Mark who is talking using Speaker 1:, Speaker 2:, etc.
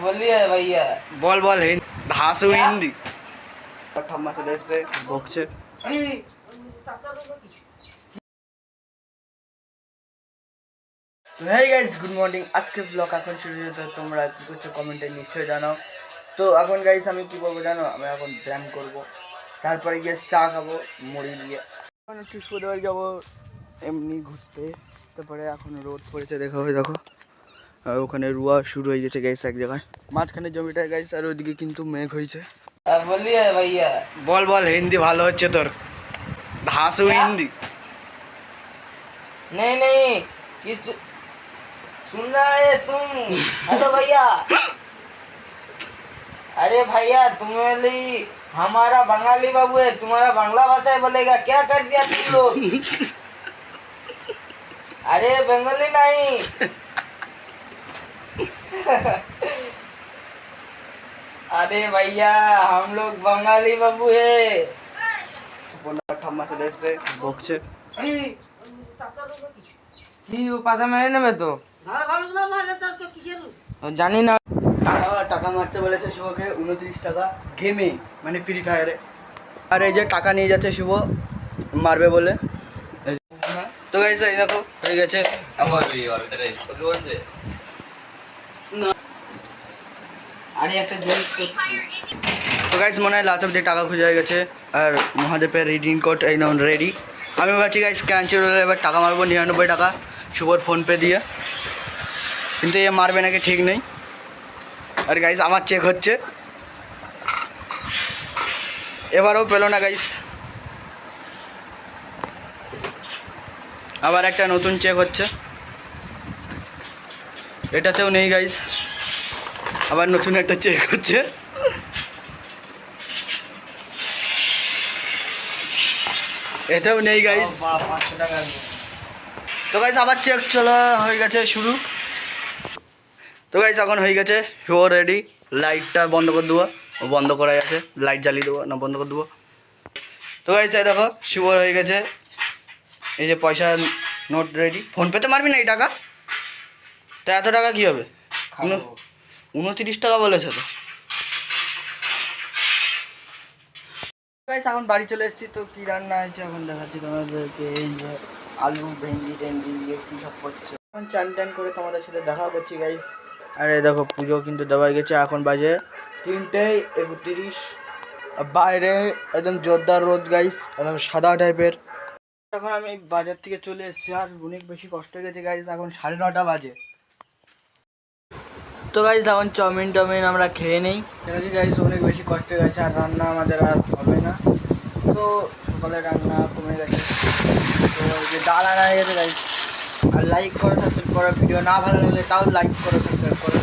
Speaker 1: बोलिए भैया।
Speaker 2: বল বল ভাষা হিন্দি ঠাম্মা চলে এসছে বকছে। তো হেই গাইস, গুড মর্নিং। আজকে ব্লগ এখন শুরু হতে তোমরা কি করছো কমেন্টে নিশ্চয়ই জানাও। তো এখন গাইস আমি কি করবো জানো, আমি এখন ব্যায়াম করব, তারপরে গিয়ে চা খাবো মুড়ি দিয়ে। এখন একটু সোজা হয়ে যাবো এমনি ঘুরতে। তারপরে এখন রোদ পড়েছে, দেখো দেখো, আর ওখানে রুয়া শুরু হয়ে গেছে গাইস এক জায়গায় মাঝখানে জমিটা গাইস, আর ওইদিকে কিন্তু মেঘ হয়েছে।
Speaker 1: बोलिए भैया।
Speaker 2: বল বল হিন্দি ভালো হচ্ছে তোর, ভাষা হিন্দি।
Speaker 1: नहीं नहीं किस सुन रहा है तुम? हेलो भैया। अरे भैया तुम्हारी हमारा बंगाली बाबू है, तुम्हारा बांग्ला भाषा बोलेगा, क्या कर दिया तुम लोग? अरे बंगाली नहीं। अरे भैया हम लोग बंगाली बाबू है।
Speaker 2: ঠাম্মা চলে এসছে বকছে।
Speaker 1: কি ও পাতা মেরে নেবে তো? জানি না।
Speaker 2: টাকা মারতে বলেছে শুভকে 29 টাকা গেমে, মানে ফ্রি ফায়ারে। আর এই যে টাকা নিয়ে যাচ্ছে শুভ মারবে বলে। তো গাইস এই দেখো হয়ে গেছে আমার
Speaker 1: আরে একটা জিনিস করছি।
Speaker 2: তো গাইস মনে হয় লাস্ট অব্দি টাকা খুঁজে হয়ে গেছে। আর মহাদেবের রিডিং কোড এই নাও রেডি। আমি ভাবছি গাইস ক্যান্সেল হলে এবার টাকা মারবো 99 টাকা শুভর ফোনপে দিয়ে, কিন্তু এ মারবে নাকি ঠিক নেই। আর গাইস আমার চেক হচ্ছে, এবারও পেলো না গাইস। আবার একটা নতুন চেক হচ্ছে, এটাতেও নেই গাইস। আবার নতুন একটা চেক হচ্ছে, এটাও নেই গাইস।
Speaker 1: 500 টাকা।
Speaker 2: তো গাইস আবার চেক চলা হয়ে গেছে শুরু। তো গাইস এখন হয়ে গেছে শুভ রেডি। লাইটটা বন্ধ করে দেবো, ও বন্ধ করা আছে, লাইট জ্বালিয়ে দেবো না বন্ধ করে দেবো। তো গাইস এই দেখো শুভ হয়ে গেছে, এই যে পয়সা নোট রেডি। ফোনপেতে মারবি না এই টাকা? তা এত টাকা কী হবে? 29 টাকা বলেছে তো। গাইস এখন বাড়ি চলে এসেছি। তো কী রান্না হয়েছে এখন দেখাচ্ছি তোমাদেরকে। এই যে আলু ভেন্ডি টেন্ডি দিয়ে কী সব করছে। এখন চান টান করে তোমাদের সাথে দেখা করছি গাইস। আর এই দেখো পুজো কিন্তু দেওয়া হয়ে গেছে, এখন বাজে 3:31। বাইরে একদম জোরদার রোদ গাইস, একদম সাদা টাইপের। এখন আমি বাজার থেকে চলে এসেছি, আর অনেক বেশি কষ্ট হয়ে গেছে গাইস। এখন 9:30 বাজে। তো গাইস এখন চাউমিন টাউমিন আমরা খেয়ে নেই, কেন কি গাইস অনেক বেশি কষ্ট হয়ে গেছে, আর রান্না আমাদের আর হবে না। তো সকালে রান্না কমে গেছে, তো যে ডাল আনা হয়ে গেছে গাইস। আর লাইক করো, সাবস্ক্রাইব করো, ভিডিও না ভালো লাগলে তাও লাইক করো, সাবস্ক্রাইব করো।